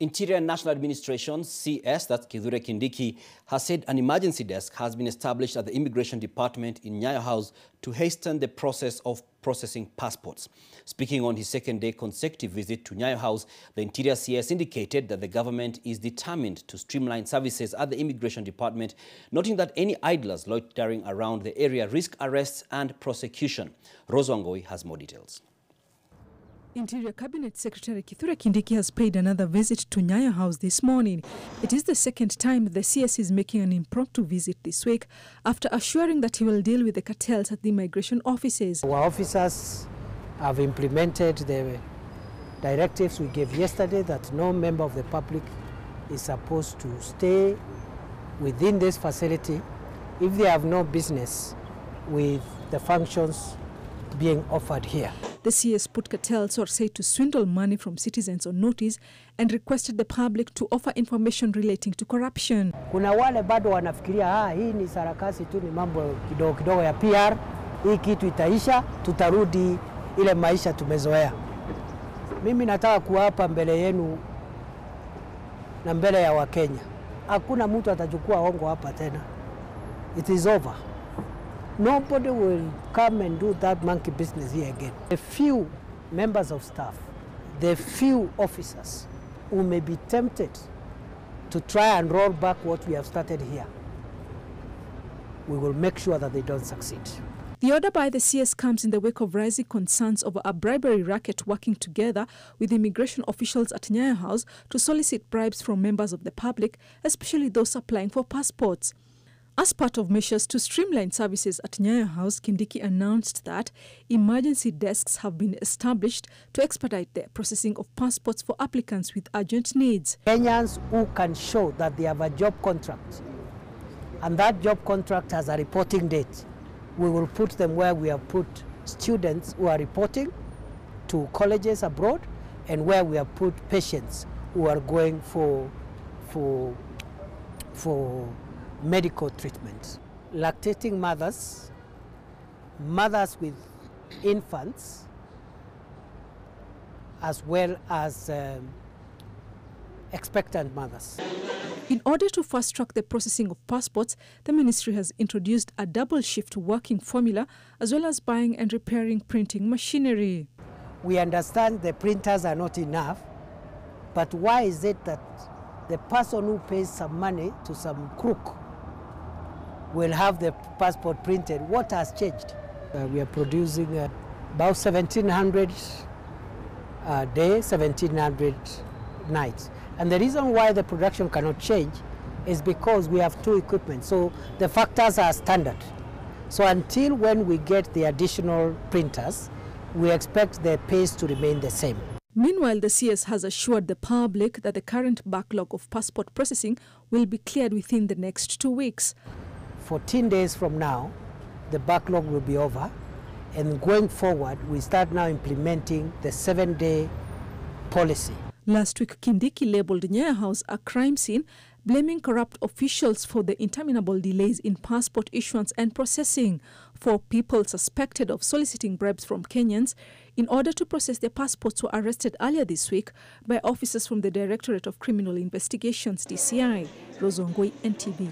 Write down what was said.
Interior and National Administration, CS, that's Kithure Kindiki, has said an emergency desk has been established at the Immigration Department in Nyayo House to hasten the process of processing passports. Speaking on his second-day consecutive visit to Nyayo House, the Interior CS indicated that the government is determined to streamline services at the Immigration Department, noting that any idlers loitering around the area risk arrests and prosecution. Rose Wangoi has more details. Interior Cabinet Secretary Kithure Kindiki has paid another visit to Nyayo House this morning. It is the second time the CS is making an impromptu visit this week after assuring that he will deal with the cartels at the immigration offices. Our officers have implemented the directives we gave yesterday that no member of the public is supposed to stay within this facility if they have no business with the functions being offered here. The CS put cartels or said to swindle money from citizens on notice and requested the public to offer information relating to corruption. Kuna wale bado wanafikiria hii ni sarakasi tu, ni mambo kidogo kidogo ya PR, hii kitu itaisha, tutarudi ile maisha tumezoea. Mimi nataka kuapa mbele yenu na mbele ya Wakenya. Hakuna mtu atachukua hongo hapa tena. It is over. Nobody will come and do that monkey business here again. The few members of staff, the few officers who may be tempted to try and roll back what we have started here, we will make sure that they don't succeed. The order by the CS comes in the wake of rising concerns over a bribery racket working together with immigration officials at Nyayo House to solicit bribes from members of the public, especially those applying for passports. As part of measures to streamline services at Nyayo House, Kindiki announced that emergency desks have been established to expedite the processing of passports for applicants with urgent needs. Kenyans who can show that they have a job contract and that job contract has a reporting date, we will put them where we have put students who are reporting to colleges abroad and where we have put patients who are going for medical treatment. Lactating mothers, mothers with infants, as well as expectant mothers. In order to fast-track the processing of passports, the ministry has introduced a double-shift working formula as well as buying and repairing printing machinery. We understand the printers are not enough, but why is it that the person who pays some money to some crook will have the passport printed? What has changed? We are producing about 1,700 a day, 1,700 nights. And the reason why the production cannot change is because we have two equipment. So the factors are standard. So until when we get the additional printers, we expect the pace to remain the same. Meanwhile, the CS has assured the public that the current backlog of passport processing will be cleared within the next 2 weeks. 14 days from now, the backlog will be over, and going forward, we start now implementing the 7-day policy. Last week, Kindiki labelled Nyayo House a crime scene, blaming corrupt officials for the interminable delays in passport issuance and processing. 4 people suspected of soliciting bribes from Kenyans in order to process their passports were arrested earlier this week by officers from the Directorate of Criminal Investigations, DCI. Rose Wangoi, NTV.